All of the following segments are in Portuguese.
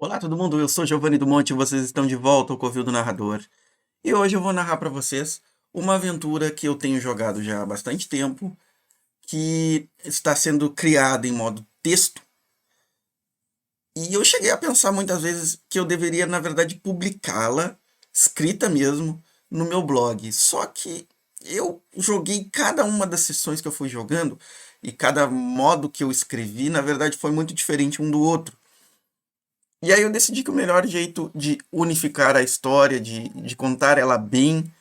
Olá todo mundo, eu sou Giovanni do Monte e vocês estão de volta ao Covil do Narrador. E hoje eu vou narrar para vocês uma aventura que eu tenho jogado já há bastante tempo, que está sendo criada em modo texto. E eu cheguei a pensar muitas vezes que eu deveria, na verdade, publicá-la, escrita mesmo, no meu blog. Só que eu joguei cada uma das sessões que eu fui jogando e cada modo que eu escrevi, na verdade, foi muito diferente um do outro. E aí eu decidi que o melhor jeito de unificar a história, de contar ela bem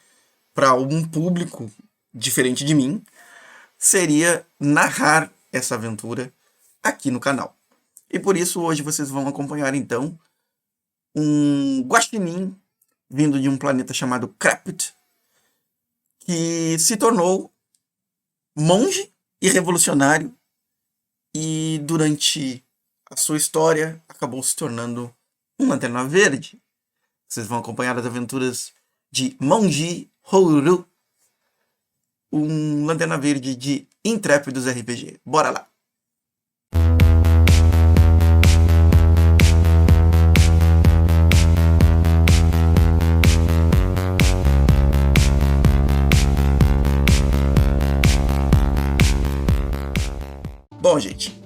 para um público diferente de mim, seria narrar essa aventura aqui no canal. E por isso hoje vocês vão acompanhar então um guaxinim vindo de um planeta chamado Krapit, que se tornou monge e revolucionário e durante a sua história acabou se tornando um Lanterna Verde. Vocês vão acompanhar as aventuras de Monji Houru, um Lanterna Verde de Intrépidos RPG. Bora lá! Bom, gente,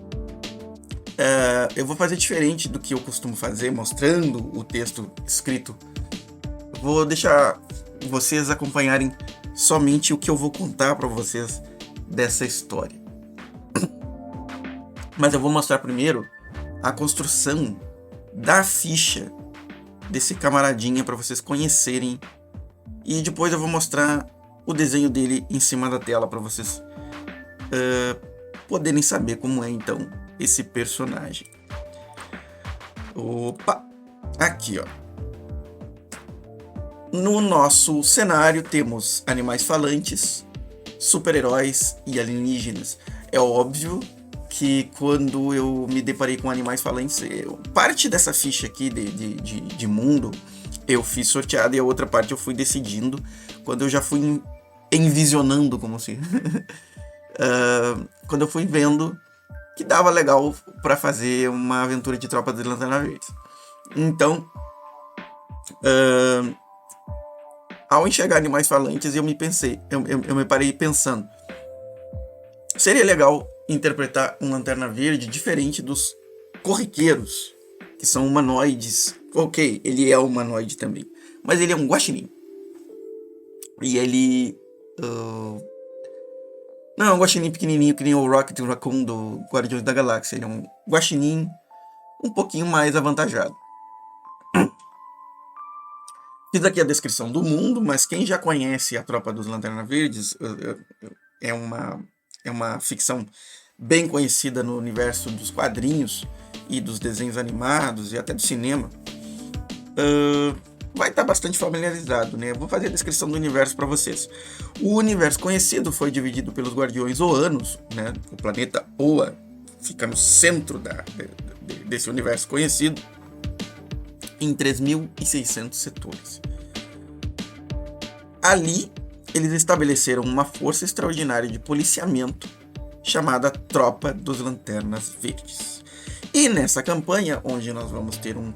eu vou fazer diferente do que eu costumo fazer, mostrando o texto escrito. Eu vou deixar vocês acompanharem somente o que eu vou contar para vocês dessa história. Mas eu vou mostrar primeiro a construção da ficha desse camaradinha para vocês conhecerem. E depois eu vou mostrar o desenho dele em cima da tela para vocês poderem saber como é então esse personagem. Opa! Aqui, ó. No nosso cenário temos animais falantes, super-heróis e alienígenas. É óbvio que quando eu me deparei com animais falantes, parte dessa ficha aqui de mundo eu fiz sorteado e a outra parte eu fui decidindo quando eu já fui envisionando, como se... quando eu fui vendo que dava legal para fazer uma aventura de Tropa de Lanterna Verde. Então, ao enxergar animais falantes, eu me parei pensando, seria legal interpretar um Lanterna Verde diferente dos corriqueiros, que são humanoides. Ok, ele é humanoide também, mas ele é um guaxinim. E ele... não é um guaxinim pequenininho que nem o Rocket Raccoon do Guardiões da Galáxia. Ele é um guaxinim um pouquinho mais avantajado. Fiz aqui a descrição do mundo, mas quem já conhece a Tropa dos Lanterna Verdes, é uma ficção bem conhecida no universo dos quadrinhos e dos desenhos animados e até do cinema. Vai estar bastante familiarizado, né? Eu vou fazer a descrição do universo para vocês. O universo conhecido foi dividido pelos Guardiões Oanos, né? O planeta Oa fica no centro desse universo conhecido, em 3.600 setores. Ali, eles estabeleceram uma força extraordinária de policiamento chamada Tropa dos Lanternas Verdes. E nessa campanha, onde nós vamos ter um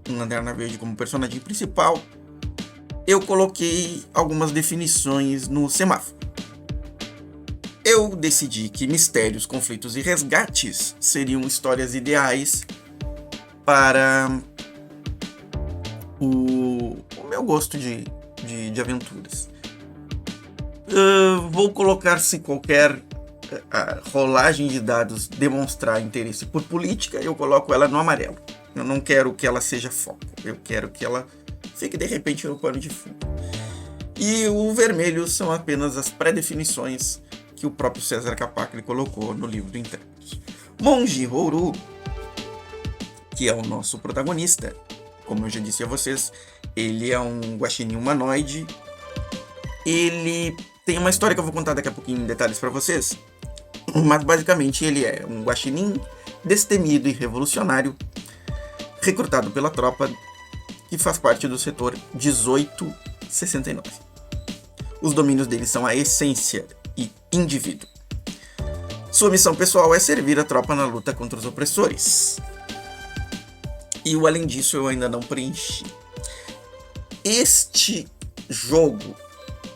Lanterna Verde como personagem principal, eu coloquei algumas definições no semáforo. Eu decidi que mistérios, conflitos e resgates seriam histórias ideais para o meu gosto de aventuras. Vou colocar, se qualquer rolagem de dados demonstrar interesse por política, eu coloco ela no amarelo. Eu não quero que ela seja foco. Eu quero que ela fique de repente no pano de fundo. E o vermelho são apenas as pré-definições que o próprio César Capacli colocou no livro do Intrépidos. Monji Houru, que é o nosso protagonista, como eu já disse a vocês, ele é um guaxinim humanoide. Ele tem uma história que eu vou contar daqui a pouquinho em detalhes para vocês. Mas basicamente ele é um guaxinim destemido e revolucionário, recrutado pela tropa que faz parte do setor 1869. Os domínios dele são a essência e indivíduo. Sua missão pessoal é servir a tropa na luta contra os opressores. E além disso, eu ainda não preenchi. Este jogo,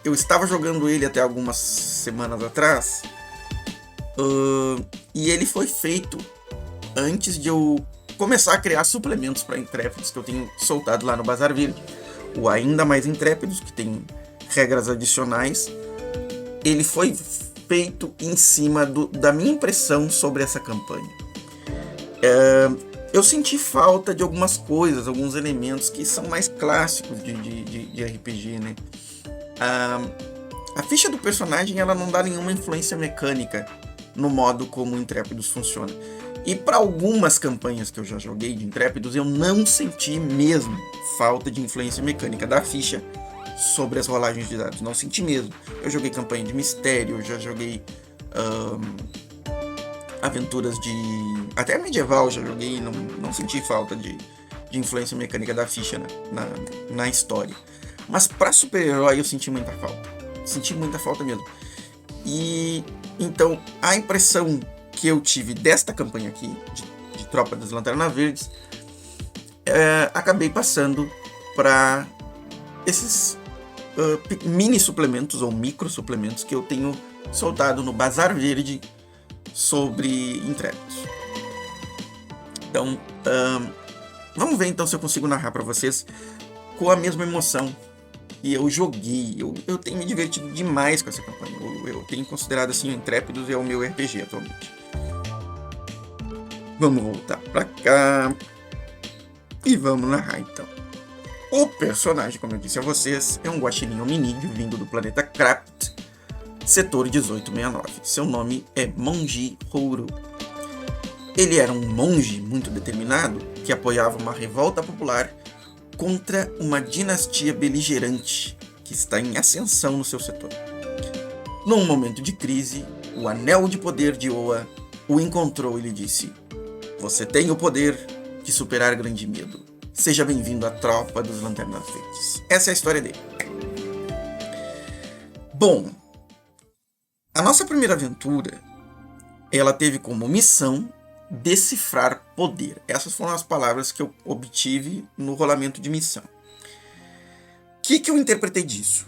eu estava jogando ele até algumas semanas atrás, e ele foi feito antes de eu começar a criar suplementos para Intrépidos que eu tenho soltado lá no Bazar Verde. O Ainda Mais Intrépidos, que tem regras adicionais, ele foi feito em cima da minha impressão sobre essa campanha. Eu senti falta de algumas coisas, alguns elementos que são mais clássicos de RPG, né? A ficha do personagem, ela não dá nenhuma influência mecânica no modo como o Intrépidos funciona. E para algumas campanhas que eu já joguei de Intrépidos, eu não senti mesmo falta de influência mecânica da ficha sobre as rolagens de dados. Não senti mesmo. Eu joguei campanha de mistério, eu já joguei aventuras de... até medieval já joguei, não senti falta de influência mecânica da ficha na história. Mas para super-herói eu senti muita falta. Senti muita falta mesmo. E então a impressão que eu tive desta campanha aqui, de Tropa das Lanternas Verdes, acabei passando para esses mini suplementos ou micro suplementos que eu tenho soltado no Bazar Verde sobre Intrépidos. Então, vamos ver então se eu consigo narrar para vocês com a mesma emoção que eu joguei. Eu tenho me divertido demais com essa campanha. Eu tenho considerado assim o Intrépidos é o meu RPG atualmente. Vamos voltar para cá e vamos narrar então. O personagem, como eu disse a vocês, é um guaxinim hominídeo vindo do planeta Krapt, setor 1869. Seu nome é Monji Houru. Ele era um monge muito determinado que apoiava uma revolta popular contra uma dinastia beligerante que está em ascensão no seu setor. Num momento de crise, o Anel de Poder de Oa o encontrou e lhe disse: "Você tem o poder de superar grande medo. Seja bem-vindo à Tropa dos Lanternas Verdes." Essa é a história dele. Bom, a nossa primeira aventura, ela teve como missão decifrar poder. Essas foram as palavras que eu obtive no rolamento de missão. O que eu interpretei disso?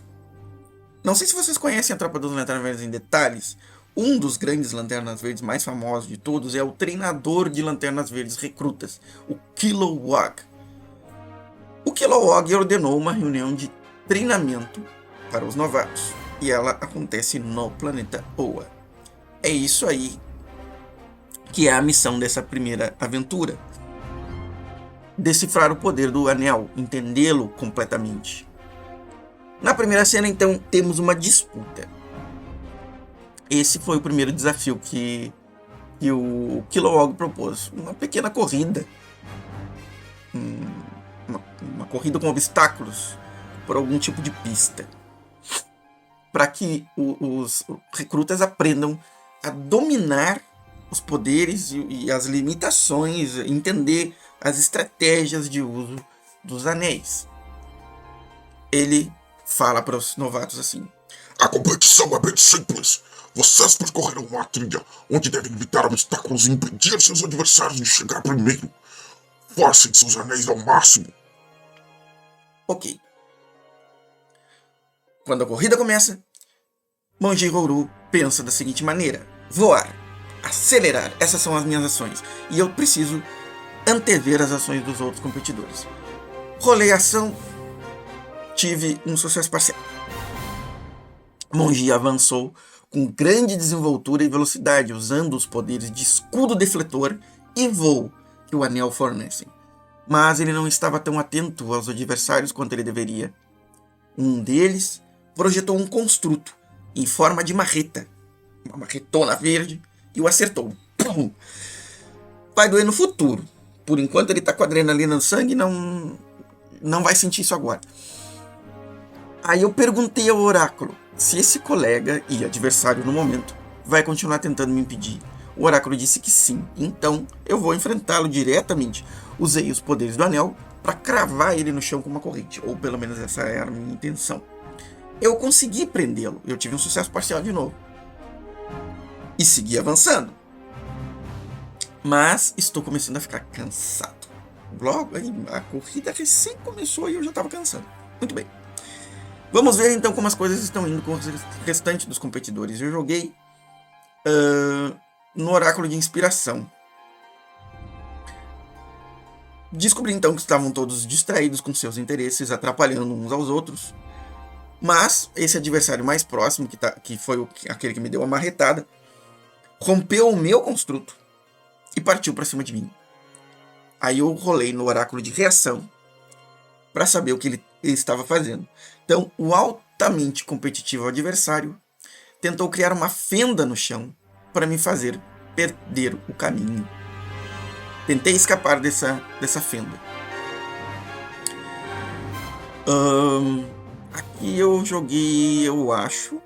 Não sei se vocês conhecem a Tropa dos Lanternas Verdes em detalhes. Um dos grandes Lanternas Verdes mais famosos de todos é o treinador de Lanternas Verdes recrutas, o Kilowog. O Kilowog ordenou uma reunião de treinamento para os novatos, e ela acontece no planeta Oa. É isso aí que é a missão dessa primeira aventura. Decifrar o poder do anel, entendê-lo completamente. Na primeira cena, então, temos uma disputa. Esse foi o primeiro desafio que o Kilowog propôs. Uma pequena corrida. Uma corrida com obstáculos por algum tipo de pista. Para que os recrutas aprendam a dominar os poderes e as limitações, entender as estratégias de uso dos anéis. Ele fala para os novatos assim: "A competição é bem simples. Vocês percorrerão uma trilha onde devem evitar obstáculos e impedir seus adversários de chegar primeiro. Forcem seus anéis ao máximo." Ok. Quando a corrida começa, Monji Houru pensa da seguinte maneira: voar, acelerar, essas são as minhas ações, e eu preciso antever as ações dos outros competidores. Rolei a ação, tive um sucesso parcial. Monji avançou com grande desenvoltura e velocidade, usando os poderes de escudo defletor e voo que o anel fornecem. Mas ele não estava tão atento aos adversários quanto ele deveria. Um deles projetou um construto em forma de marreta, uma marretona verde, e o acertou. Pum! Vai doer no futuro. Por enquanto ele está com a adrenalina no sangue, não vai sentir isso agora. Aí eu perguntei ao oráculo se esse colega e adversário no momento vai continuar tentando me impedir. O oráculo disse que sim, então eu vou enfrentá-lo diretamente. Usei os poderes do anel para cravar ele no chão com uma corrente, ou pelo menos essa era a minha intenção. Eu consegui prendê-lo, eu tive um sucesso parcial de novo. E segui avançando. Mas estou começando a ficar cansado. Logo, a corrida recém começou e eu já estava cansando. Muito bem. Vamos ver então como as coisas estão indo com o restante dos competidores. Eu joguei no Oráculo de Inspiração. Descobri então que estavam todos distraídos com seus interesses, atrapalhando uns aos outros. Mas esse adversário mais próximo, que foi aquele que me deu a marretada, rompeu o meu construto e partiu para cima de mim. Aí eu rolei no Oráculo de Reação para saber o que ele estava fazendo. Então, o altamente competitivo adversário tentou criar uma fenda no chão para me fazer perder o caminho. Tentei escapar dessa fenda. Aqui eu joguei, eu acho.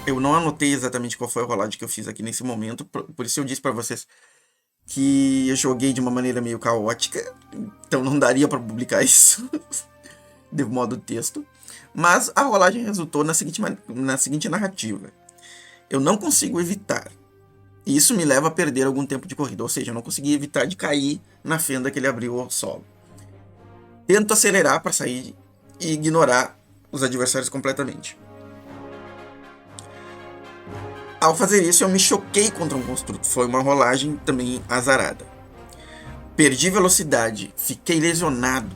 Eu não anotei exatamente qual foi a rolagem que eu fiz aqui nesse momento. Por isso eu disse para vocês que eu joguei de uma maneira meio caótica. Então não daria para publicar isso de modo texto. Mas a rolagem resultou na seguinte narrativa. Eu não consigo evitar. E isso me leva a perder algum tempo de corrida. Ou seja, eu não consegui evitar de cair na fenda que ele abriu ao solo. Tento acelerar para sair e ignorar os adversários completamente. Ao fazer isso, eu me choquei contra um construto. Foi uma rolagem também azarada. Perdi velocidade, fiquei lesionado.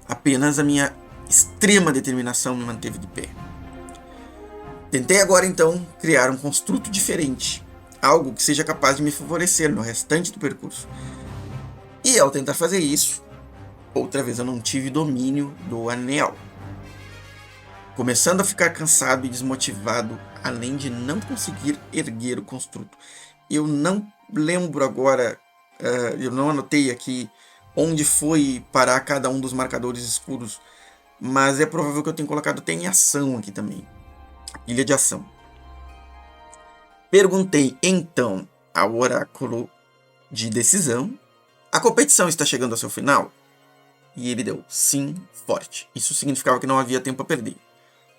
Apenas a minha extrema determinação me manteve de pé. Tentei agora então criar um construto diferente. Algo que seja capaz de me favorecer no restante do percurso. E ao tentar fazer isso, outra vez eu não tive domínio do anel. Começando a ficar cansado e desmotivado, além de não conseguir erguer o construto. Eu não lembro agora, eu não anotei aqui onde foi parar cada um dos marcadores escuros, mas é provável que eu tenha colocado até em ação aqui também. Ilha de ação. Perguntei então ao oráculo de decisão: a competição está chegando ao seu final? E ele deu sim forte. Isso significava que não havia tempo a perder.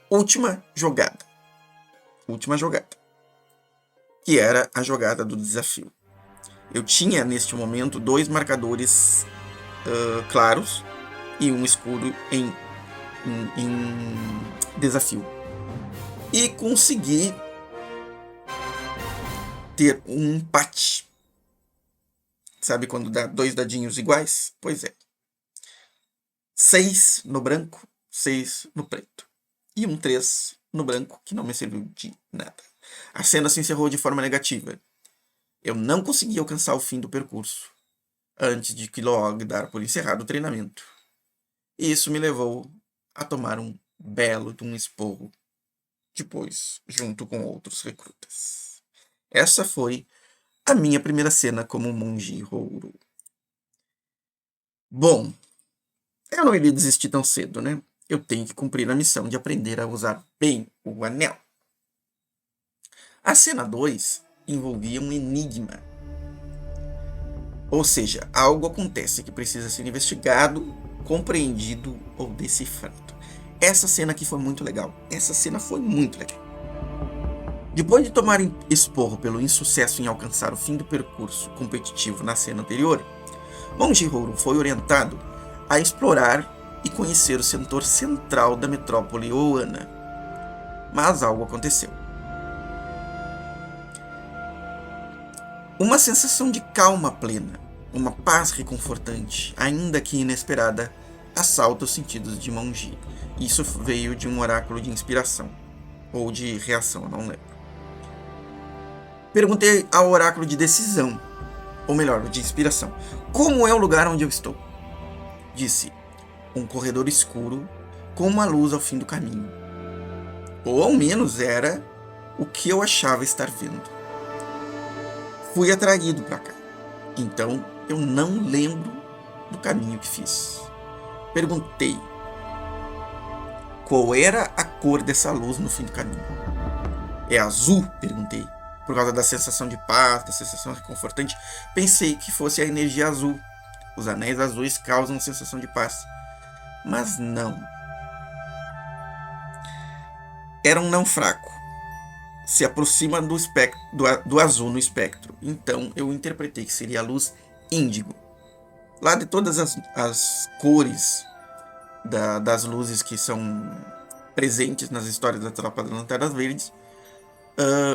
Última jogada. Que era a jogada do desafio. Eu tinha neste momento 2 marcadores claros e um escuro em desafio. E consegui ter um empate. Sabe quando dá 2 dadinhos iguais? Pois é. 6 no branco, 6 no preto. E um 3 no branco, que não me serviu de nada. A cena se encerrou de forma negativa. Eu não consegui alcançar o fim do percurso antes de Kilowog dar por encerrado o treinamento. E isso me levou a tomar um belo de um esporro depois, junto com outros recrutas. Essa foi a minha primeira cena como Monge Rouro. Bom, eu não iria desistir tão cedo, né? Eu tenho que cumprir a missão de aprender a usar bem o anel. A cena 2 envolvia um enigma. Ou seja, algo acontece que precisa ser investigado, compreendido ou decifrado. Essa cena aqui foi muito legal. Depois de tomar esporro pelo insucesso em alcançar o fim do percurso competitivo na cena anterior, Monge Rouro foi orientado a explorar e conhecer o setor central da metrópole Oana. Mas algo aconteceu. Uma sensação de calma plena, uma paz reconfortante, ainda que inesperada, assalta os sentidos de Monge. Isso veio de um oráculo de inspiração, ou de reação, eu não lembro. Perguntei ao oráculo de decisão, ou melhor, de inspiração: como é o lugar onde eu estou? Disse: um corredor escuro com uma luz ao fim do caminho. Ou ao menos era o que eu achava estar vendo. Fui atraído para cá. Então eu não lembro do caminho que fiz. Perguntei: qual era a cor dessa luz no fim do caminho? É azul? Perguntei. Por causa da sensação de paz, da sensação reconfortante, pensei que fosse a energia azul. Os anéis azuis causam sensação de paz. Mas não. Era um não fraco. Se aproxima do azul no espectro. Então eu interpretei que seria a luz índigo. lá de todas as cores das luzes que são presentes nas histórias da Tropa das Lanternas Verdes,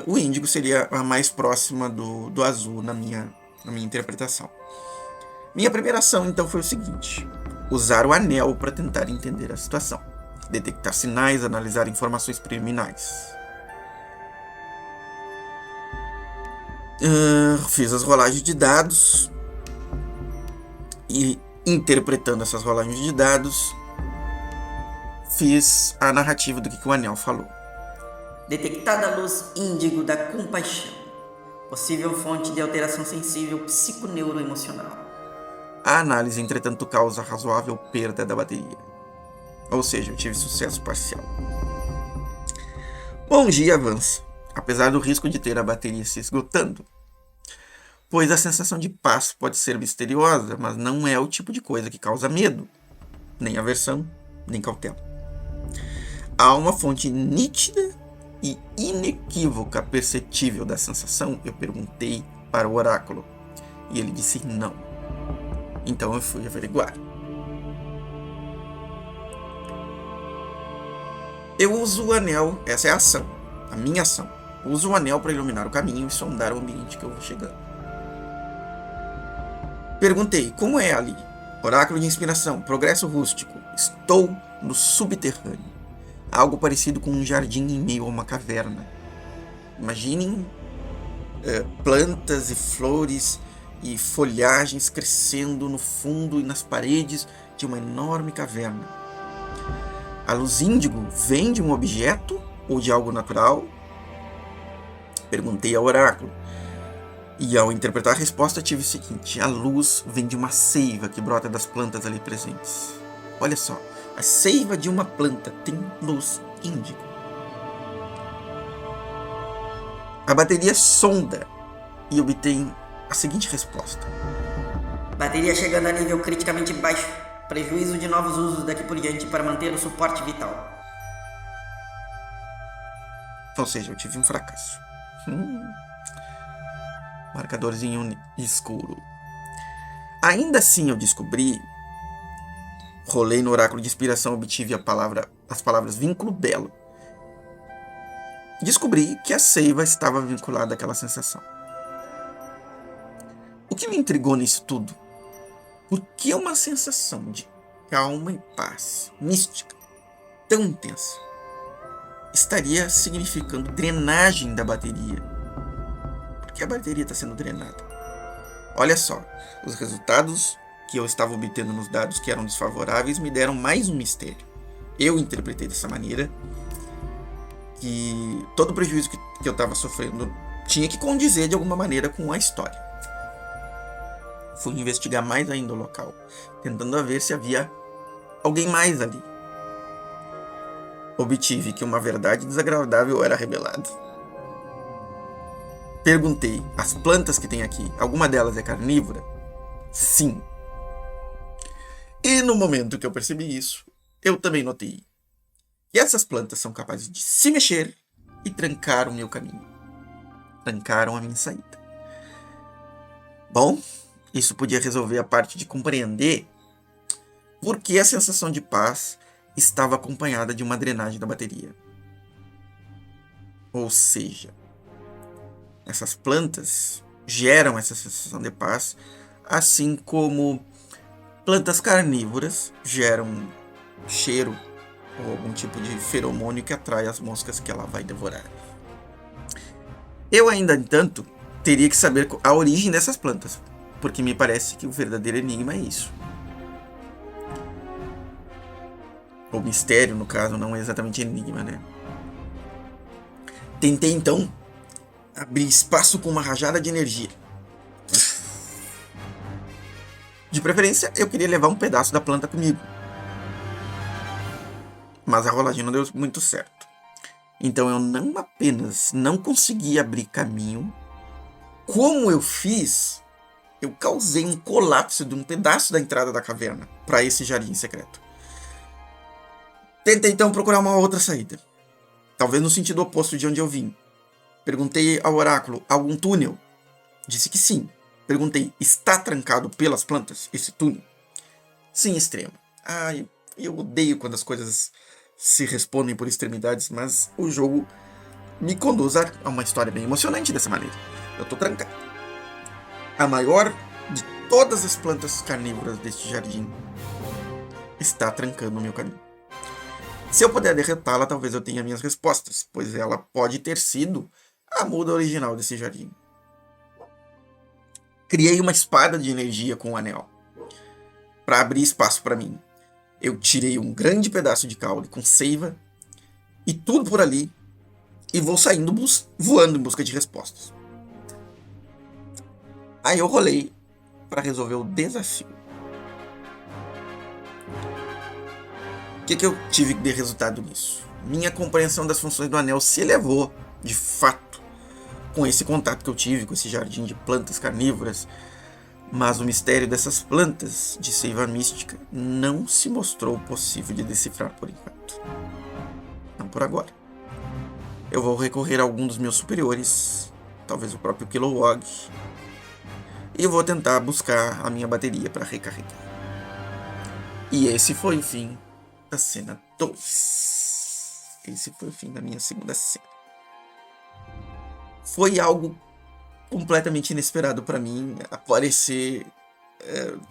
o índigo seria a mais próxima do azul na minha interpretação. Minha primeira ação, então, foi o seguinte: usar o anel para tentar entender a situação, detectar sinais, analisar informações preliminares. Fiz as rolagens de dados e, interpretando essas rolagens de dados, fiz a narrativa do que o anel falou. Detectada a luz índigo da compaixão, possível fonte de alteração sensível psiconeuroemocional. A análise, entretanto, causa razoável perda da bateria. Ou seja, eu tive sucesso parcial. Bom, o dia avança, apesar do risco de ter a bateria se esgotando. Pois a sensação de paz pode ser misteriosa, mas não é o tipo de coisa que causa medo, nem aversão, nem cautela. Há uma fonte nítida e inequívoca perceptível da sensação. Eu perguntei para o oráculo e ele disse não. Então eu fui averiguar. Eu uso o anel, essa é a ação, a minha ação. Eu uso o anel para iluminar o caminho e sondar o ambiente que eu vou chegando. Perguntei, como é ali? Oráculo de inspiração, progresso rústico. Estou no subterrâneo. Algo parecido com um jardim em meio a uma caverna. Imaginem plantas e flores e folhagens crescendo no fundo e nas paredes de uma enorme caverna. A luz índigo vem de um objeto ou de algo natural? Perguntei ao oráculo. E ao interpretar a resposta tive o seguinte: a luz vem de uma seiva que brota das plantas ali presentes. Olha só, a seiva de uma planta tem luz índigo. A bateria sonda e obtém a seguinte resposta: Bateria chegando a nível criticamente baixo. Prejuízo de novos usos daqui por diante para manter o suporte vital. Ou seja, eu tive um fracasso. Marcadorzinho escuro. Ainda assim eu descobri, rolei no oráculo de inspiração, obtive as palavras vínculo belo. Descobri que a seiva estava vinculada àquela sensação. O que me intrigou nisso tudo? Por que uma sensação de calma e paz mística tão intensa estaria significando drenagem da bateria? Por que a bateria está sendo drenada? Olha só, os resultados que eu estava obtendo nos dados que eram desfavoráveis me deram mais um mistério. Eu interpretei dessa maneira que todo o prejuízo que eu estava sofrendo tinha que condizer de alguma maneira com a história. Fui investigar mais ainda o local, tentando ver se havia alguém mais ali. Obtive que uma verdade desagradável era revelada. Perguntei, as plantas que tem aqui, alguma delas é carnívora? Sim. E no momento que eu percebi isso, eu também notei que essas plantas são capazes de se mexer e trancar o meu caminho. Trancaram a minha saída. Bom, isso podia resolver a parte de compreender por que a sensação de paz estava acompanhada de uma drenagem da bateria. Ou seja, essas plantas geram essa sensação de paz, assim como plantas carnívoras geram cheiro ou algum tipo de feromônio que atrai as moscas que ela vai devorar. Eu ainda, entanto, teria que saber a origem dessas plantas, porque me parece que o verdadeiro enigma é isso. O mistério, no caso, não é exatamente enigma, né? Tentei, então, abrir espaço com uma rajada de energia. De preferência, eu queria levar um pedaço da planta comigo. Mas a rolagem não deu muito certo. Então eu não apenas não consegui abrir caminho, como eu fiz, eu causei um colapso de um pedaço da entrada da caverna para esse jardim secreto. Tentei então procurar uma outra saída, talvez no sentido oposto de onde eu vim. Perguntei ao oráculo, algum túnel? Disse que sim, Perguntei, está trancado pelas plantas esse túnel? Sim, extremo. Eu odeio quando as coisas se respondem por extremidades, mas o jogo me conduz a uma história bem emocionante dessa maneira. Eu tô trancado. A maior de todas as plantas carnívoras deste jardim está trancando o meu caminho. Se eu puder derrotá-la, talvez eu tenha minhas respostas, pois ela pode ter sido a muda original desse jardim. Criei uma espada de energia com o anel para abrir espaço para mim. Eu tirei um grande pedaço de caule com seiva e tudo por ali e vou saindo voando em busca de respostas. Aí eu rolei para resolver o desafio. O que eu tive de resultado nisso? Minha compreensão das funções do anel se elevou, de fato, com esse contato que eu tive com esse jardim de plantas carnívoras, mas o mistério dessas plantas de seiva mística não se mostrou possível de decifrar por enquanto. Não por agora. Eu vou recorrer a algum dos meus superiores, talvez o próprio Kilowog, e vou tentar buscar a minha bateria para recarregar. E esse foi o fim da cena 2. Esse foi o fim da minha segunda cena. Foi algo completamente inesperado para mim aparecer,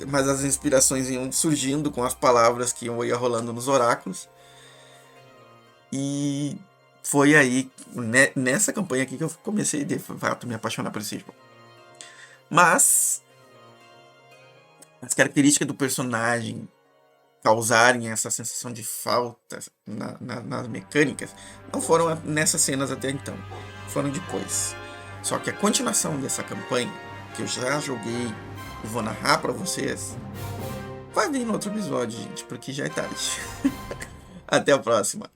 mas as inspirações iam surgindo com as palavras que eu ia rolando nos oráculos. E foi aí, nessa campanha aqui, que eu comecei de fato me apaixonar por esse jogo. Mas as características do personagem causarem essa sensação de falta nas mecânicas não foram nessas cenas até então, foram depois. Só que a continuação dessa campanha, que eu já joguei e vou narrar pra vocês, vai vir no outro episódio, gente, porque já é tarde. Até a próxima.